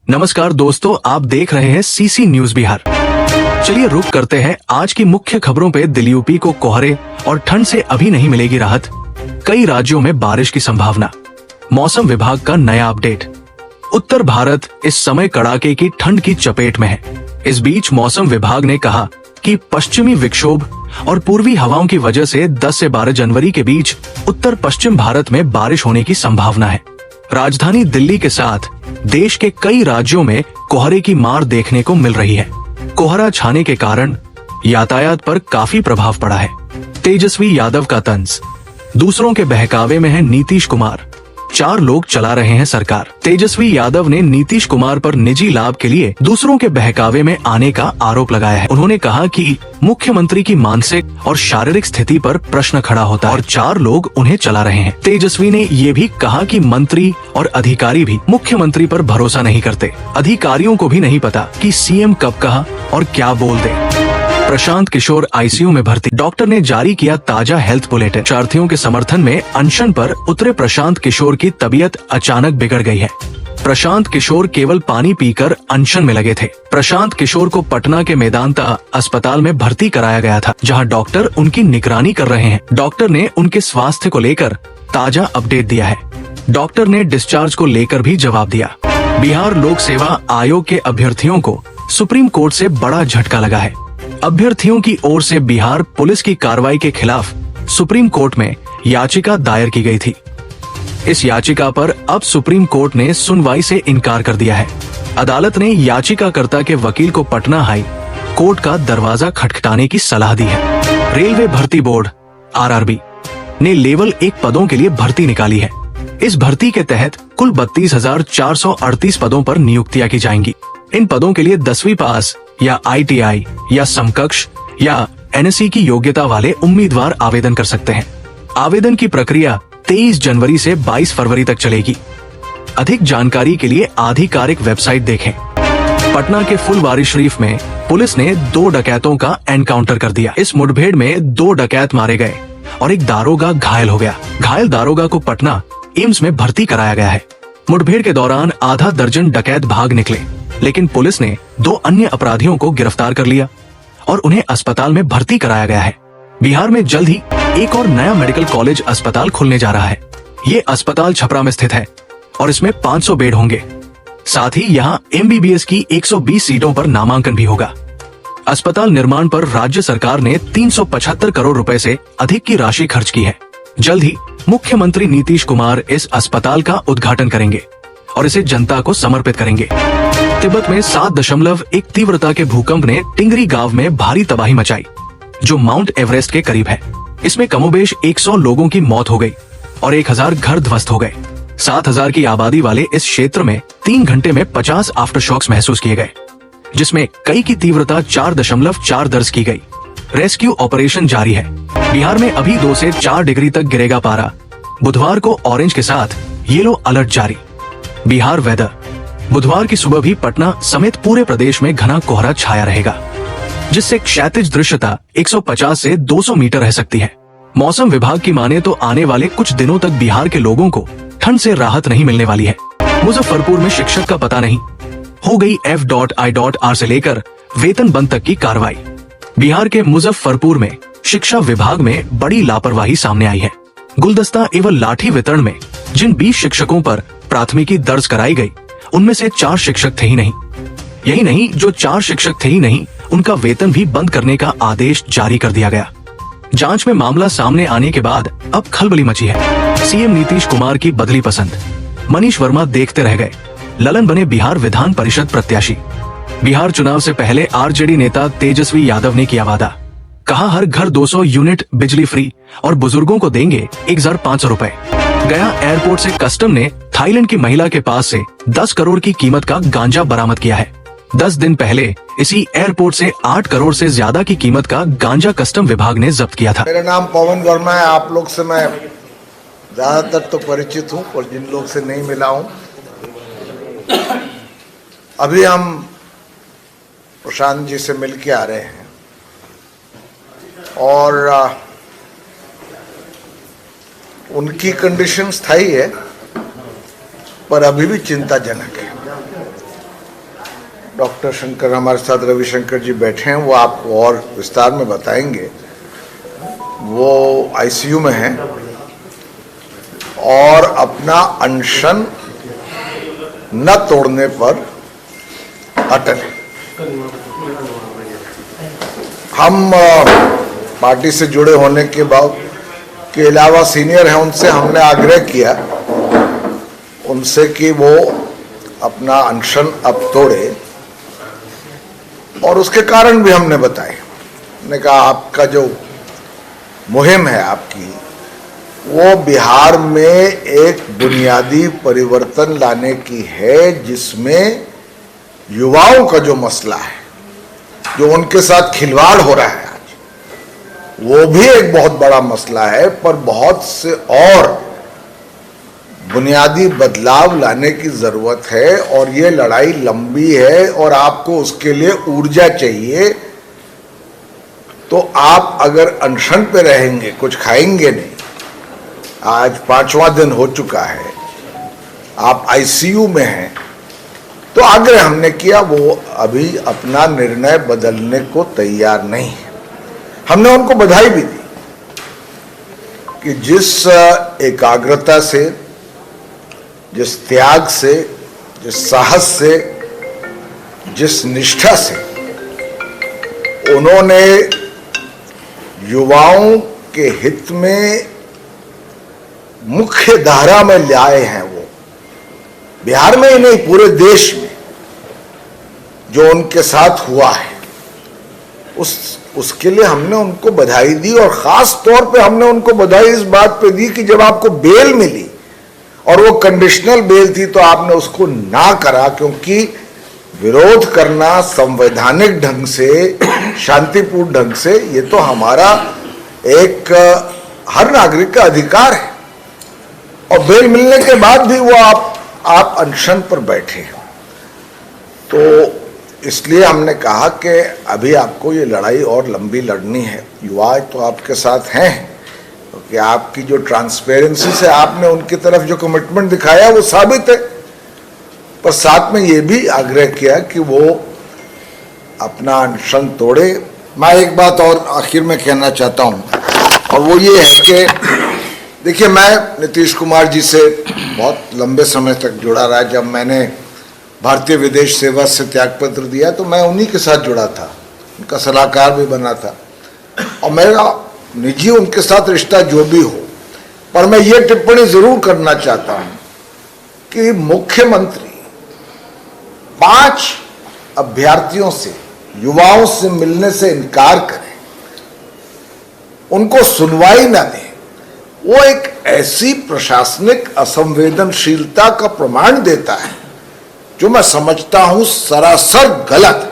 नमस्कार दोस्तों, आप देख रहे हैं सीसी न्यूज बिहार। चलिए रुक करते हैं आज की मुख्य खबरों पे। दिल्ली यूपी को कोहरे और ठंड से अभी नहीं मिलेगी राहत, कई राज्यों में बारिश की संभावना। मौसम विभाग का नया अपडेट। उत्तर भारत इस समय कड़ाके की ठंड की चपेट में है। इस बीच मौसम विभाग ने कहा कि पश्चिमी विक्षोभ और पूर्वी हवाओं की वजह से 10 से 12 जनवरी के बीच उत्तर पश्चिम भारत में बारिश होने की संभावना है। राजधानी दिल्ली के साथ देश के कई राज्यों में कोहरे की मार देखने को मिल रही है। कोहरा छाने के कारण यातायात पर काफी प्रभाव पड़ा है। तेजस्वी यादव का तंज। दूसरों के बहकावे में है नीतीश कुमार, 4 लोग चला रहे हैं सरकार। तेजस्वी यादव ने नीतीश कुमार पर निजी लाभ के लिए दूसरों के बहकावे में आने का आरोप लगाया है। उन्होंने कहा कि मुख्यमंत्री की मानसिक और शारीरिक स्थिति पर प्रश्न खड़ा होता है और 4 लोग उन्हें चला रहे हैं। तेजस्वी ने ये भी कहा कि मंत्री और अधिकारी भी मुख्यमंत्री पर भरोसा नहीं करते। अधिकारियों को भी नहीं पता कि सीएम कब कहा और क्या बोल दे। प्रशांत किशोर आईसीयू में भर्ती। डॉक्टर ने जारी किया ताजा हेल्थ बुलेटिन। प्रार्थियों के समर्थन में अनशन पर उतरे प्रशांत किशोर की तबीयत अचानक बिगड़ गई है। प्रशांत किशोर केवल पानी पीकर अनशन में लगे थे। प्रशांत किशोर को पटना के मेदांता अस्पताल में भर्ती कराया गया था, जहां डॉक्टर उनकी निगरानी कर रहे हैं। डॉक्टर ने उनके स्वास्थ्य को लेकर ताजा अपडेट दिया है। डॉक्टर ने डिस्चार्ज को लेकर भी जवाब दिया। बिहार लोक सेवा आयोग के अभ्यर्थियों को सुप्रीम कोर्ट से बड़ा झटका लगा है। अभ्यर्थियों की ओर से बिहार पुलिस की कार्रवाई के खिलाफ सुप्रीम कोर्ट में याचिका दायर की गई थी। इस याचिका पर अब सुप्रीम कोर्ट ने सुनवाई से इनकार कर दिया है। अदालत ने याचिकाकर्ता के वकील को पटना हाई कोर्ट का दरवाजा खटखटाने की सलाह दी है। रेलवे भर्ती बोर्ड आरआरबी ने लेवल 1 पदों के लिए भर्ती निकाली है। इस भर्ती के तहत कुल 32,438 पदों पर नियुक्तियां की जाएंगी। इन पदों के लिए 10वीं पास या आईटीआई या समकक्ष या एनएससी की योग्यता वाले उम्मीदवार आवेदन कर सकते हैं। आवेदन की प्रक्रिया 23 जनवरी से 22 फरवरी तक चलेगी। अधिक जानकारी के लिए आधिकारिक वेबसाइट देखें। पटना के फुलवारीशरीफ में पुलिस ने 2 डकैतों का एनकाउंटर कर दिया। इस मुठभेड़ में 2 डकैत मारे गए और एक दारोगा घायल हो गया। घायल दारोगा को पटना एम्स में भर्ती कराया गया है। मुठभेड़ के दौरान आधा दर्जन डकैत भाग निकले, लेकिन पुलिस ने 2 अन्य अपराधियों को गिरफ्तार कर लिया और उन्हें अस्पताल में भर्ती कराया गया है। बिहार में जल्द ही एक और नया मेडिकल कॉलेज अस्पताल खुलने जा रहा है। ये अस्पताल छपरा में स्थित है और इसमें 500 बेड होंगे। साथ ही यहाँ एमबीबीएस की 120 सीटों पर नामांकन भी होगा। अस्पताल निर्माण पर राज्य सरकार ने 375 करोड़ रुपए से अधिक की राशि खर्च की है। जल्द ही मुख्यमंत्री नीतीश कुमार इस अस्पताल का उद्घाटन करेंगे और इसे जनता को समर्पित करेंगे। तिब्बत में 7.1 तीव्रता के भूकंप ने टिंगरी गांव में भारी तबाही मचाई, जो माउंट एवरेस्ट के करीब है। इसमें कमोबेश 100 लोगों की मौत हो गई और 1000 घर ध्वस्त हो गए। 7000 की आबादी वाले इस क्षेत्र में 3 घंटे में 50 आफ्टरशॉक्स महसूस किए गए, जिसमें कई की तीव्रता 4.4 दर्ज की गई। रेस्क्यू ऑपरेशन जारी है। बिहार में अभी 2 से 4 डिग्री तक गिरेगा पारा। बुधवार को ऑरेंज के साथ येलो अलर्ट जारी। बिहार वेदर। बुधवार की सुबह भी पटना समेत पूरे प्रदेश में घना कोहरा छाया रहेगा, जिससे क्षैतिज दृश्यता 150 से 200 मीटर रह सकती है। मौसम विभाग की माने तो आने वाले कुछ दिनों तक बिहार के लोगों को ठंड से राहत नहीं मिलने वाली है। मुजफ्फरपुर में शिक्षक का पता नहीं, हो गई F.I.R से लेकर वेतन बंद तक की कार्रवाई। बिहार के मुजफ्फरपुर में शिक्षा विभाग में बड़ी लापरवाही सामने आई है। गुलदस्ता एवं लाठी वितरण में जिन 20 शिक्षकों पर प्राथमिकी दर्ज कराई गई, उनमें से 4 शिक्षक थे ही नहीं। यही नहीं, जो 4 शिक्षक थे ही नहीं, उनका वेतन भी बंद करने का आदेश जारी कर दिया गया। जांच में मामला सामने आने के बाद अब खलबली मची है। सीएम नीतीश कुमार की बदली पसंद। मनीष वर्मा देखते रह गए, ललन बने बिहार विधान परिषद प्रत्याशी। बिहार चुनाव से पहले आरजेडी नेता तेजस्वी यादव ने किया वादा, कहा हर घर 200 यूनिट बिजली फ्री और बुजुर्गों को देंगे 1500 रुपए। गया एयरपोर्ट से कस्टम ने थाईलैंड की महिला के पास से 10 करोड़ की कीमत का गांजा बरामद किया है। 10 दिन पहले इसी एयरपोर्ट से 8 करोड़ से ज्यादा की कीमत का गांजा कस्टम विभाग ने जब्त किया था। मेरा नाम पवन वर्मा है। आप लोग से मैं ज्यादातर तो परिचित हूँ और जिन लोग से नहीं मिला हूँ, अभी हम प्रशांत जी से मिल के आ रहे हैं और उनकी कंडीशन स्थायी है पर अभी भी चिंताजनक है। डॉक्टर शंकर हमारे साथ रविशंकर जी बैठे हैं, वो आपको और विस्तार में बताएंगे। वो आईसीयू में हैं और अपना अनशन न तोड़ने पर अटल है। हम पार्टी से जुड़े होने के बाद के अलावा सीनियर हैं, उनसे हमने आग्रह किया उनसे कि वो अपना अनशन अब तोड़े, और उसके कारण भी हमने बताए। हमने कहा आपका जो मुहिम है आपकी, वो बिहार में एक बुनियादी परिवर्तन लाने की है, जिसमें युवाओं का जो मसला है, जो उनके साथ खिलवाड़ हो रहा है आज, वो भी एक बहुत बड़ा मसला है। पर बहुत से और बुनियादी बदलाव लाने की जरूरत है, और ये लड़ाई लंबी है और आपको उसके लिए ऊर्जा चाहिए। तो आप अगर अनशन पे रहेंगे, कुछ खाएंगे नहीं, आज 5वां दिन हो चुका है, आप आईसीयू में हैं, तो आग्रह हमने किया वो अभी अपना निर्णय बदलने को तैयार नहीं है। हमने उनको बधाई भी दी कि जिस एकाग्रता से, जिस त्याग से, जिस साहस से, जिस निष्ठा से उन्होंने युवाओं के हित में मुख्य धारा में लाए हैं, वो बिहार में ही नहीं पूरे देश में जो उनके साथ हुआ है, उसके लिए हमने उनको बधाई दी। और खास तौर पे हमने उनको बधाई इस बात पे दी कि जब आपको बेल मिली, और वो कंडीशनल बेल थी, तो आपने उसको ना करा, क्योंकि विरोध करना संवैधानिक ढंग से, शांतिपूर्ण ढंग से, ये तो हमारा एक हर नागरिक का अधिकार है। और बेल मिलने के बाद भी वो आप अनशन पर बैठे। तो इसलिए हमने कहा कि अभी आपको ये लड़ाई और लंबी लड़नी है। युवा तो आपके साथ हैं, क्योंकि आपकी जो ट्रांसपेरेंसी से आपने उनकी तरफ जो कमिटमेंट दिखाया वो साबित है। पर साथ में ये भी आग्रह किया कि वो अपना अनशन तोड़े। मैं एक बात और आखिर में कहना चाहता हूँ, और वो ये है कि देखिए, मैं नीतीश कुमार जी से बहुत लंबे समय तक जुड़ा रहा। जब मैंने भारतीय विदेश सेवा से त्यागपत्र दिया तो मैं उन्हीं के साथ जुड़ा था, उनका सलाहकार भी बना था, और मेरा निजी उनके साथ रिश्ता जो भी हो। पर मैं ये टिप्पणी जरूर करना चाहता हूं कि मुख्यमंत्री 5 अभ्यर्थियों से, युवाओं से मिलने से इनकार करें, उनको सुनवाई ना दें, वो एक ऐसी प्रशासनिक असंवेदनशीलता का प्रमाण देता है जो मैं समझता हूं सरासर गलत है।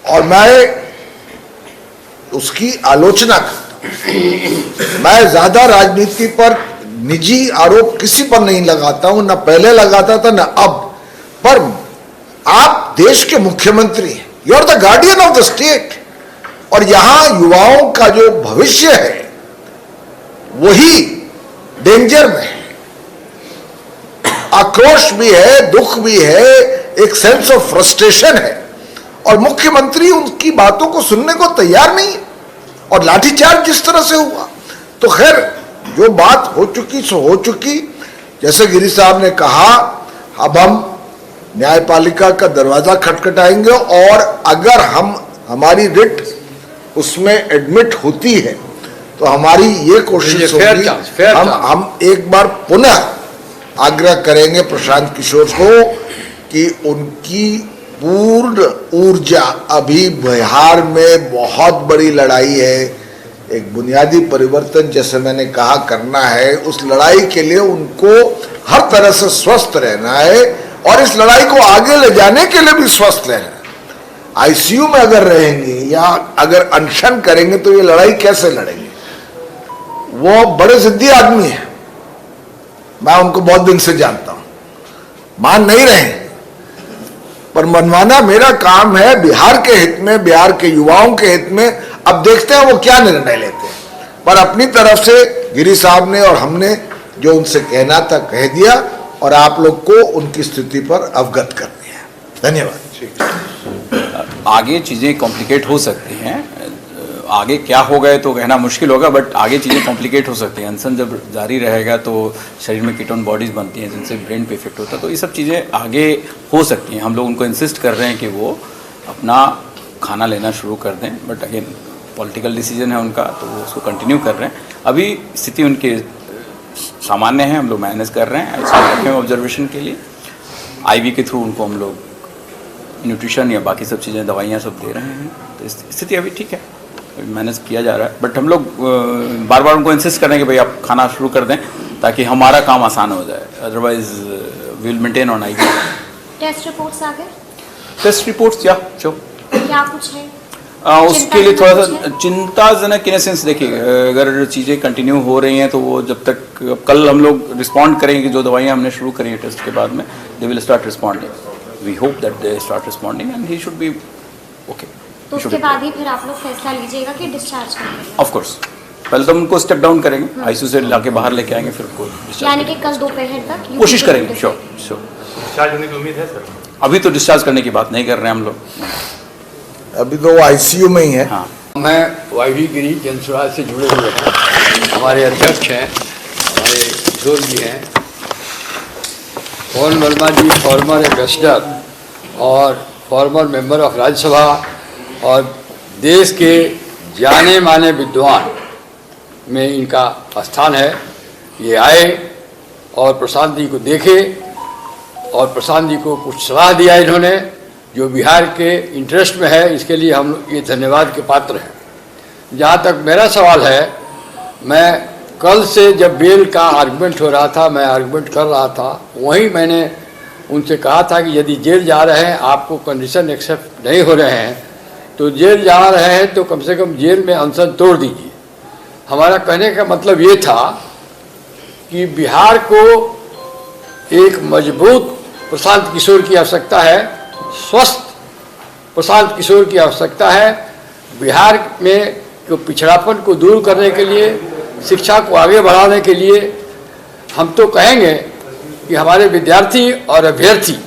और मैं उसकी आलोचना करता हूं। मैं ज्यादा राजनीति पर निजी आरोप किसी पर नहीं लगाता हूं, ना पहले लगाता था ना अब। पर आप देश के मुख्यमंत्री हैं, you are the guardian of the state, और यहां युवाओं का जो भविष्य है वही डेंजर में है। आक्रोश भी है, दुख भी है, एक सेंस ऑफ फ्रस्ट्रेशन है, और मुख्यमंत्री उनकी बातों को सुनने को तैयार नहीं है, और लाठीचार्ज जिस तरह से हुआ। तो खैर, जो बात हो चुकी सो हो चुकी। जैसे गिरी साहब ने कहा, अब हम न्यायपालिका का दरवाजा खटखटाएंगे, और अगर हम-हमारी रिट उसमें एडमिट होती है तो हमारी ये कोशिश होगी, हम एक बार पुनः आग्रह करेंगे प्रशांत किशोर को कि उनकी पूर्ण ऊर्जा, अभी बिहार में बहुत बड़ी लड़ाई है, एक बुनियादी परिवर्तन जैसे मैंने कहा करना है। उस लड़ाई के लिए उनको हर तरह से स्वस्थ रहना है, और इस लड़ाई को आगे ले जाने के लिए भी स्वस्थ रहना है। आईसीयू में अगर रहेंगे या अगर अनशन करेंगे तो ये लड़ाई कैसे लड़ेंगे? वो बड़े जिद्दी आदमी है, मैं उनको बहुत दिन से जानता हूं, मान नहीं रहे, पर मनवाना मेरा काम है बिहार के हित में, बिहार के युवाओं के हित में। अब देखते हैं वो क्या निर्णय लेते हैं। पर अपनी तरफ से गिरी साहब ने और हमने जो उनसे कहना था कह दिया, और आप लोग को उनकी स्थिति पर अवगत करनी है। धन्यवाद। आगे चीज़ें कॉम्प्लिकेट हो सकती हैं, आगे क्या होगा ये तो कहना मुश्किल होगा, बट आगे चीज़ें कॉम्प्लिकेट हो सकती हैं। अनशन जब जारी रहेगा तो शरीर में कीटोन बॉडीज़ बनती हैं जिनसे ब्रेन पे इफेक्ट होता है, तो ये सब चीज़ें आगे हो सकती हैं। हम लोग उनको इंसिस्ट कर रहे हैं कि वो अपना खाना लेना शुरू कर दें, बट अगेन पॉलिटिकल डिसीजन है उनका, तो वो उसको कंटिन्यू कर रहे हैं। अभी स्थिति उनकी सामान्य है, हम लोग मैनेज कर रहे हैं, इसको रखें ऑब्जर्वेशन के लिए। आईवी के थ्रू उनको हम लोग न्यूट्रिशन या बाकी सब चीज़ें दवाइयाँ सब दे रहे हैं, तो स्थिति अभी ठीक है, मैनेज किया जा रहा है। बट हम लोग बार बार उनको इंसिस्ट कर रहे हैं कि भाई आप खाना शुरू कर दें ताकि हमारा काम आसान हो जाए, otherwise will maintain on IV. Test reports आ गए? टेस्ट रिपोर्ट्स या क्या कुछ है? उसके लिए थोड़ा सा चिंताजनक इन सेंस, देखिए अगर चीज़ें कंटिन्यू हो रही हैं तो वो जब तक, कल हम लोग रिस्पॉन्ड करेंगे कि जो दवाइयाँ हमने शुरू करी है टेस्ट के बाद में, they will start responding. We hope that they start responding and he should be okay. तो उसके बाद ही फिर आप लोग फैसला लीजिएगा कि डिस्चार्ज करेंगे? ऑफ कोर्स, पहले तो उनको स्टेप डाउन करेंगे, आईसीयू से लाके बाहर लेके आएंगे, फिर उनको यानी कि कल दोपहर तक कोशिश करेंगे। Sure sure. डिस्चार्ज होने की उम्मीद है सर? अभी तो डिस्चार्ज करने की बात नहीं कर रहे हैं हम लोग, अभी तो वो आईसीयू में ही है। हाँ। मैं वाईवी गिरी जनसुराज से जुड़े हुए हैं, हमारे अध्यक्ष हैं, हमारे किशोर जी हैं, पवन वर्मा जी फॉर्मर एम्बेसडर और फॉर्मर मेंबर ऑफ राज्यसभा और देश के जाने माने विद्वान में इनका स्थान है। ये आए और प्रशांत जी को देखे और प्रशांत जी को कुछ सलाह दिया इन्होंने जो बिहार के इंटरेस्ट में है, इसके लिए हम ये धन्यवाद के पात्र हैं। जहाँ तक मेरा सवाल है, मैं कल से जब बेल का आर्गुमेंट हो रहा था, मैं आर्गुमेंट कर रहा था, वहीं मैंने उनसे कहा था कि यदि जेल जा रहे हैं, आपको कंडीशन एक्सेप्ट नहीं हो रहे हैं, तो जेल जा रहे हैं तो कम से कम जेल में अनशन तोड़ दीजिए। हमारा कहने का मतलब ये था कि बिहार को एक मजबूत प्रशांत किशोर की आवश्यकता है, स्वस्थ प्रशांत किशोर की आवश्यकता है। बिहार में जो पिछड़ापन को दूर करने के लिए, शिक्षा को आगे बढ़ाने के लिए हम तो कहेंगे कि हमारे विद्यार्थी और अभ्यर्थी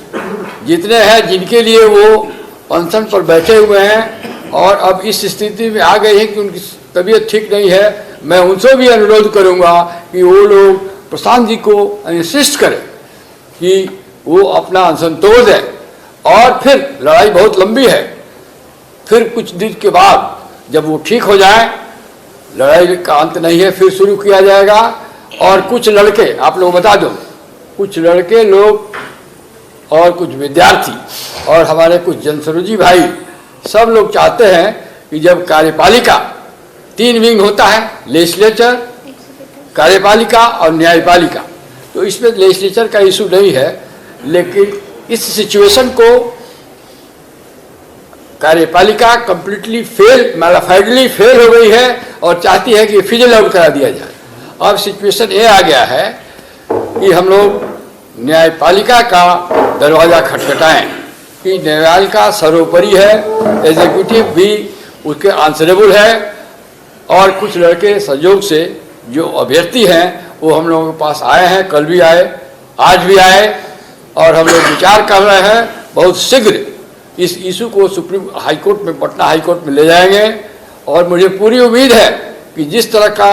जितने हैं, जिनके लिए वो अनशन पर बैठे हुए हैं और अब इस स्थिति में आ गए हैं कि उनकी तबीयत ठीक नहीं है, मैं उनसे भी अनुरोध करूंगा कि वो लोग प्रशांत जी को इंसिस्ट करें कि वो अपना अनशन तोड़ दें। और फिर लड़ाई बहुत लंबी है, फिर कुछ दिन के बाद जब वो ठीक हो जाए, लड़ाई का अंत नहीं है, फिर शुरू किया जाएगा। और कुछ लड़के, आप लोग बता दो, कुछ लड़के लोग और कुछ विद्यार्थी और हमारे कुछ जनसरोजी भाई सब लोग चाहते हैं कि जब कार्यपालिका, 3 विंग होता है, लेजिस्लेचर, कार्यपालिका और न्यायपालिका, तो इसमें लेजिस्लेचर का इशू नहीं है, लेकिन इस सिचुएशन को कार्यपालिका कंप्लीटली फेल, मैलाफाइडली फेल हो गई है और चाहती है कि फिजल आउट करा दिया जाए। अब सिचुएशन ये आ गया है कि हम लोग न्यायपालिका का दरवाज़ा खटखटाएं कि न्यायपालिका सर्वोपरि है, एग्जीक्यूटिव भी उसके आंसरेबल है। और कुछ लड़के संयोग से जो अभ्यर्थी हैं वो हम लोगों के पास आए हैं, कल भी आए, आज भी आए, और हम लोग विचार कर रहे हैं बहुत शीघ्र इस इशू को सुप्रीम हाईकोर्ट में, पटना हाईकोर्ट में ले जाएंगे। और मुझे पूरी उम्मीद है कि जिस तरह का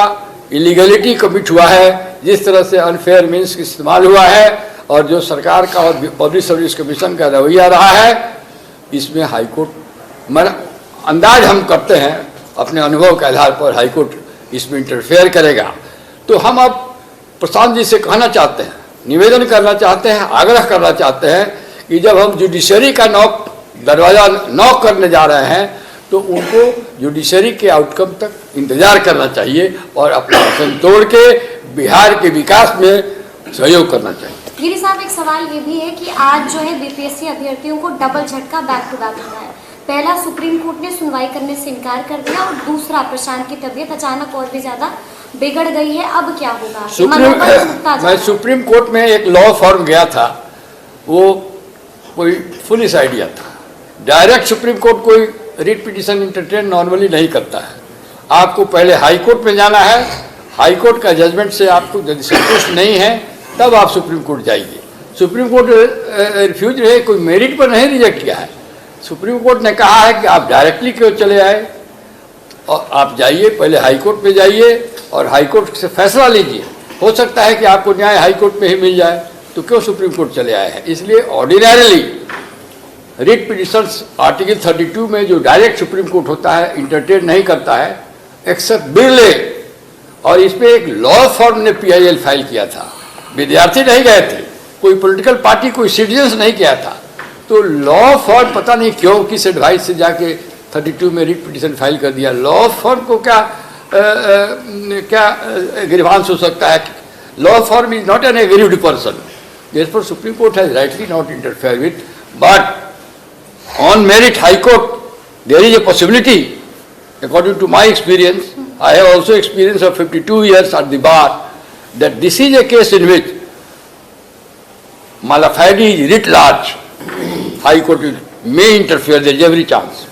इलीगलिटी कमिट हुआ है, जिस तरह से अनफेयर मीन्स इस्तेमाल हुआ है और जो सरकार का और पब्लिक सर्विस कमीशन का रवैया रहा है, इसमें हाईकोर्ट मन अंदाज हम करते हैं अपने अनुभव के आधार पर हाईकोर्ट इसमें इंटरफेयर करेगा। तो हम अब प्रशांत जी से कहना चाहते हैं, निवेदन करना चाहते हैं, आग्रह करना चाहते हैं कि जब हम जुडिशरी का दरवाज़ा नॉक करने जा रहे हैं तो उनको जुडिशरी के आउटकम तक इंतजार करना चाहिए और अपना वचन तोड़ के बिहार के विकास में सहयोग करना चाहिए। गिरी साहब, एक सवाल ये भी है कि आज जो है बीपीएससी अभ्यर्थियों को डबल झटका बैक टू बैक मिला है। पहला, सुप्रीम कोर्ट ने सुनवाई करने से इनकार कर दिया, और दूसरा, प्रशांत की तबीयत अचानक और भी ज्यादा बिगड़ गई है। अब क्या होगा? मैं सुप्रीम कोर्ट में एक लॉ फॉर्म गया था, वो कोई फुलिश आइडिया था। डायरेक्ट सुप्रीम कोर्ट कोई रिट पिटीशन इंटरटेन नॉर्मली नहीं करता है। आपको पहले हाई कोर्ट में जाना है, हाई कोर्ट का जजमेंट से आपको यदि संतुष्ट नहीं है तब आप सुप्रीम कोर्ट जाइए। सुप्रीम कोर्ट रिफ्यूज रहे, कोई मेरिट पर नहीं रिजेक्ट किया है। सुप्रीम कोर्ट ने कहा है कि आप डायरेक्टली क्यों चले आए, और आप जाइए पहले हाई कोर्ट में जाइए और हाई कोर्ट से फैसला लीजिए। हो सकता है कि आपको न्याय हाई कोर्ट में ही मिल जाए, तो क्यों सुप्रीम कोर्ट चले आए हैं। इसलिए ऑर्डिनरीली रिट पिटिशंस आर्टिकल 32 में जो डायरेक्ट सुप्रीम कोर्ट होता है इंटरटेन नहीं करता है, एक्सेप्ट बिरले। और इस पे एक लॉ फॉर्म ने PIL फाइल किया था, विद्यार्थी नहीं गए थे, कोई पॉलिटिकल पार्टी, कोई सिटीजन्स नहीं किया था। तो लॉ फॉर्म पता नहीं क्यों किस एडवाइस से जाके 32 में रिट पिटिशन फाइल कर दिया। लॉ फॉर्म को क्या ग्रीवांस हो सकता है। Law form is not an aggrieved person, therefore Supreme Court has rightly not interfered with, but on merit High Court there is a possibility, according to my experience, I have also experience of 52 years at the bar, that this is a case in which Malafide is writ large, High Court may interfere, there is every chance.